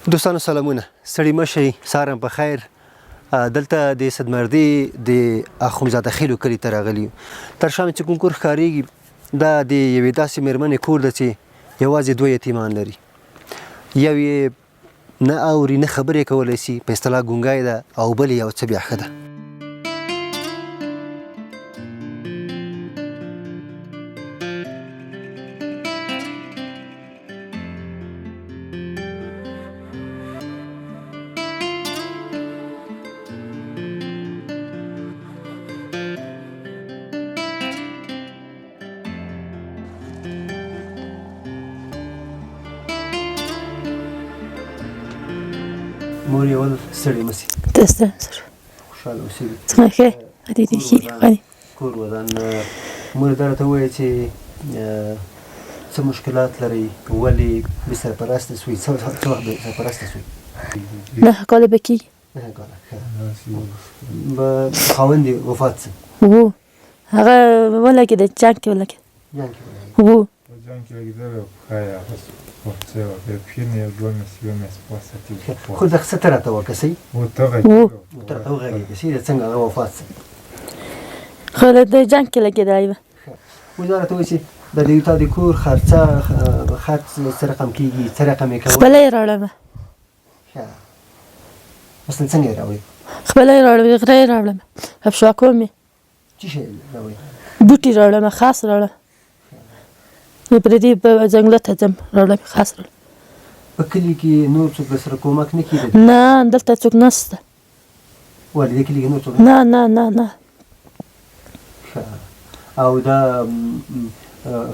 دوستانو سلامونه، ستړي مه شئ، سهار په خیر. دلته د صدمردي د اخوندزاده خیلو کلي ته راغلي یو. تر شا مې چې کوم کور ښکارېږي دا د یوې داسې مېرمنې کور ده چې یوازې دوه یتیمان لري. یو یې نه اوري نه خبرې کولی شي، په اصطلاح ګونګی ده، او بل یې یو څه بیا ښه ده. مور یې ول ستړې مه شي، تسلم سر خوشحاله اوسېږي. څنګه ښه عدیدې ښې غني کور ودان. مور دا راته ووایه چې څه مشکلات لرئ، ولې بې سرپرسته سوئ، څه وخت بې سرپرسته سوئ؟ 9 کاله به کېږي. 9 کاله. خاوند یې وفات شو. و هغه ولګېد، جنګ کې ولګېد. جنګ کې ولګېد. و جنګ کې لګېدلی او پښه یې هغه پرڅه وه، بیا پښې نه یې 2 میاشتې 3 میاشتې پاسه خو دغه څه ته راته وکړئ، ته راته وغږېږئ چې څنګه هغه وفات شو. خو د جنګ کې لګېدلی وه. اوس دا راته وایي چې د تا د کور خرڅ څه رقم کېږي، څه رقم یې کوئ؟ خپله یې راوړمه. مثلا څنګه یې راوړئ؟ خپله یې راوړم، غره یې راوړمه، افشاکو مې څه شی راوړئ؟ بوټي راوړمه، خاص راوړم. پردي ځنګله ته ځم، راوړم خاص راوړم. په کلي کې نور څوک درسره کومک نه کېده؟ نه، دلته څوک نشته. ولې دې کلي کې نور څوک نه نه نه نه. او دا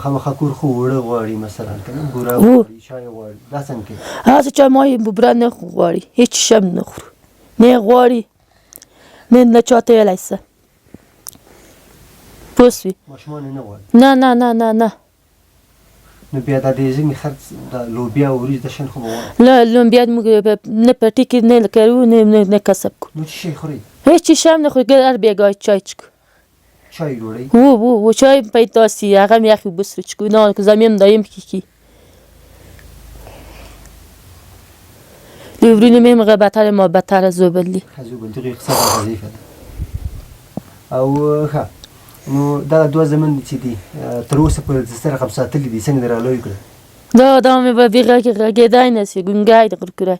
خامخا کور خو اوړه غواړي، مثلا که نه بوره غواړي، چای غواړي، دا څنګه کوي؟ هسې چا ما یې بوره نه غواړي، هېڅ شی هم نه خورو، نه یې غواړي نه چاته ویلی څه، پوه شوې؟ ماشومان یې نه غواړي؟ نه نه نه نه نه. نو بیا دا د ژمي خرڅ د لوبیا او وریځ د شین خو به غواړي؟ نه، لوبیا موږ نه پټي کې نه کرو نه کسب کوو. نو څه شی خورئ؟ هېڅ شی هم نه خورو، هر بېګاه چای چکو. چای ډوډۍ؟ و چای پیدا سی، هغه هم یخ اوبه سرو چکو، نه زمین دایم کیکی. د ورونو مې مغه بتر ما بتر زوبلی. زوبل دغه اقتصاد وظیفه ده. او ښه، نو دا دوه زمن چې دي تر اوسه پورې د څه رقم ساتلي دي، څنګه دې رالوی کړه؟ دا مې به غږېدی نه شي، ګونګی د غرکوری.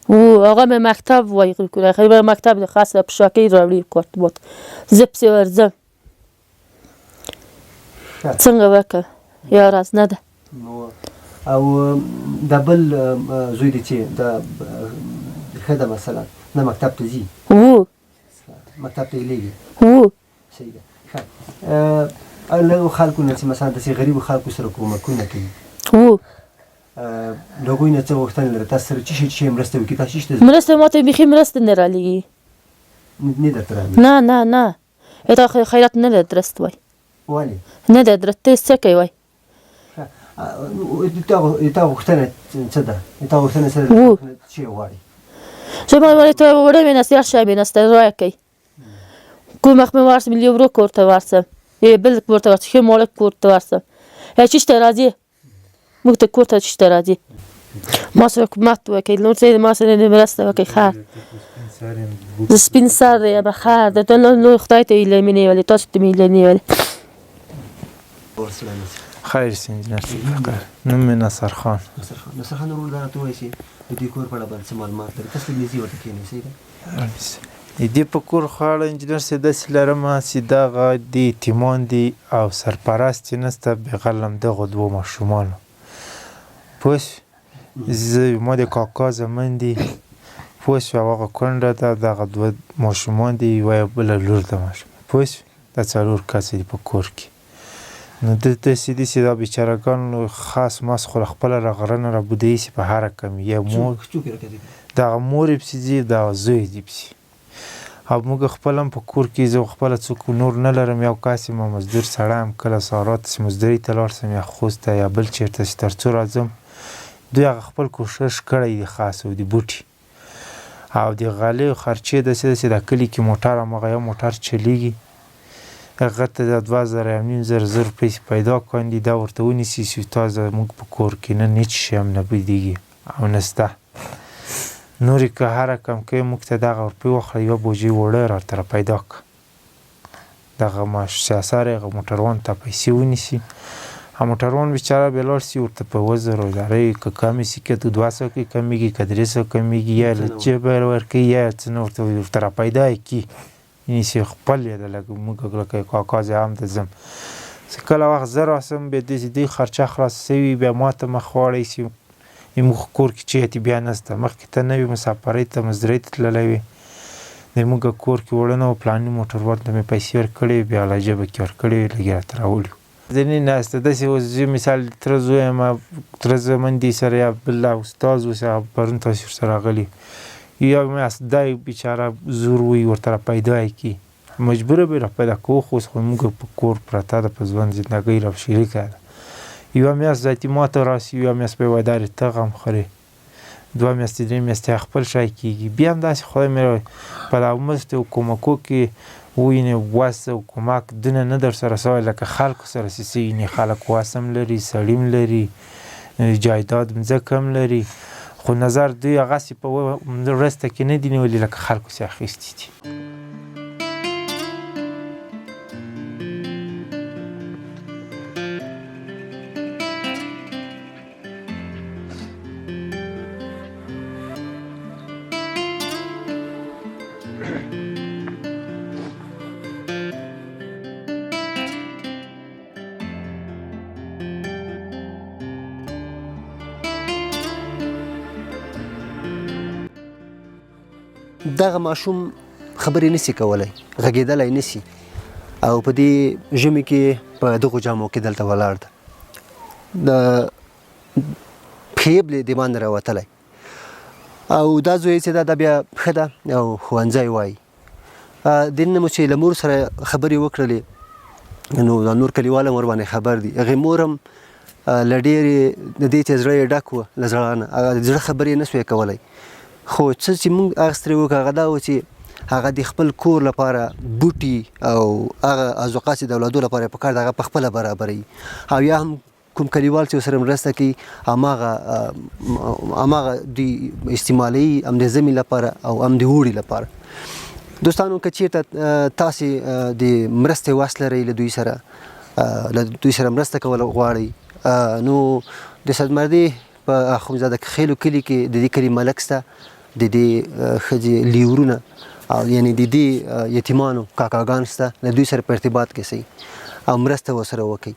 و هغه مې مکتب وایي غرکوری، خیلی به مکتب د خاص په شاکۍ راوړي کارت زه پسې ورځم. څنګه وکړه یا راز نه ده. او د بل زوی دی چې د ښه ده، مثلا نه مکتب ته ځي؟ و مکتب ته یې لیږي؟ و صحیح ده. ښه، لږو خلکو نه چې مثلا داسې غریبو خلکو سره کومکونه کوي، و د هغوی نه څه غوښتنه لري؟ تاسو سره څه شی مرسته وکړي؟ تاسو څه مرسته ماته بیخي مرسته نه رالیږي. نه درته راغلي؟ نه نه نه، تا خیرات نه ده درست وای. ولې نه ده درست؟ ته څه کوې وای؟ تا غوښتنه څه ده؟ تا غوښتنه څه ده؟ څه غواړي؟ چې ما وایي ته وړه مې نسته، یخ شی مې نسته، رایه کوي. کوم وخت مې ورسم یو ورو کور ته ورسم، یو بل کور ته ورسم، ښه مالک کور ته ورسم. چېرته راځې؟ موږ ته کور ته چېرته راځې؟ ما سره کومک وکړئ، نور څه ما سره مرسته وکړئ. خیر، زه سپین سر یم، خیر ده، نو خدای ته هیله مې نیولې، تاسو ته مې هیله نیولې. خیر سي انجینر صاحب، نوم مې نصر خان. نصر خان ورور دا راته وایي چې د دې کور په اړه باندې څه معلومات لري؟ تاسو لږ نږدې ورته کښېنئ. صحیح ده. د دې په کور خو اړه انجینر صاحب داسې لرمه چې دغه د یتیمان دي او سرپرست یې نشته، بېغل همدغو دوو ماشومانو، پوه شوې؟ ما د کاکا زمن دي، پوه شوې؟ هغه کونډه ده، دغه دوه ماشومان دي، یوه یې بله لور ده ماشوم، پوه شوې؟ دا 4 کسه دي په کور کې. نو دلته داسې دي چې دا بیچارهګان خاص ماس خو له خپله را غره نه را بوده ایسي په هره کمي، یا مور دغه مور یې پسې ځي، دغه زوی دي پسې. او موږ خپل هم په کور کې زه خپله څوک نور نه لرم، یو کس یم مزدور سړی یم، کله سهارات چې مزدورۍ ته لاړ شم یا خوست ته یا بل چېرته چې تر څو راځم، دوی هغه خپل کوښښ کړی دی خاص، او د بوټي او د غالیو خرچې داسې ده چې د کلي کې موټر هماغه یو موټر چلیږي، هغه ته د 2000 روپۍ پیدا کاندي، دا ورته ونیسي چې تا زموږ په کور کې نن هېڅ شی هم نه بدیږي او نه شته. نورې که هره کمکۍ موږ ته دغه روپۍ واخله یوه بوجۍ اوړه راته پیدا کړه دغه شهسار هغه موټروان ته پیسې ونیسي موټروان بیچاره به لاړ شي ورته په 1000 زارۍ که کمې شي که 200 کې کمیږي که 300 کمیږي یا له جیبه ورکوي یا څه نه ورته را پیدا یې کړي نیسي خپل یې د لږ موږ لکه کاکا زه هم ته ځم کله وخت زه راسم بیا دې خرچه خلاصه شوي بیا ما ته مخ واړی شي زموږ کور کې چیرته بیا نشته مخکې ته نه وي مسافرۍ ته مزدورۍ ته تللی وي زموږ کور کې وړه نه وه پلاني موټروان ته مې پیسې ورکړې وې بیا له جیبه کې ورکړې وې لږ یې راته راوړي ځینې ناسته داسې اوس زه مثال تره زوی یم تره زمن دي سره یا بل استاد اوس هغه پرون تاسې ورسره راغلي یا مې دا بیچاره زور وي ورته را پیدا یې کړي مجبوره به را پیدا کوو خو اوس خو موږ په کور پرته ده په ژوند زندګۍ را شریکه ده یوه میاشت ذاتي ماته راسي یوه میاشت به یې دارې ته غم خورې 2 میاشتې 3 میاشتې خپل شی کېږي بیا هم داسې خدای مې په دغه مرستې او کومکو کې ووینې وس او کومک دونه نه در سره سوی لکه خلکو سره چې څه وینې خلک وس هم لري سړي هم لري جایداد مځکه هم لري خو نظر دوی هغسې په مرسته کې نه دي نیولي لکه خلکو چې اخیستي دي دغه ماشوم خبرې نسی کولای غږېدلی نسی او په دې ژمي کې په دغو جامو کې دلته ولاړ ده د پښې یې د باندې راوتلی او دا زوی چې دا بیا ښه ده او ښوونځی وایي دې نه مو چې له مور سره خبرې وکړلې نو دا نور کلیوال هم ورباندې خبر دي هغې مور هم له ډېرې د دې چې زړه یې ډک وه له زړه نه هغه د زړه خبرې یې نه سوی کولی خو څه چې موږ اخیسترې وکړو هغه دا و چې هغه د خپل کور لپاره بوټي او هغه ازوقات چې د اولادو لپاره یې پکار ده هغه پخپله برابروي او یا هم کوم کلیوال چې ورسره مرسته کوي هماغه دوی استعمالوي هم د ژمي لپاره او هم د اوړي لپاره دوستانو که چېرته تاسې د مرستې وس لرئ له دوی سره مرسته کول غواړئ نو د صدمردې په اخوندزاده خیلو کلي کې د دې کلي ملک شته د دې ښځې لیورونه او یعنې د دې یتیمانو کاکاګان شته له دوی سره په ارتباط کې شئ او مرسته ورسره وکړئ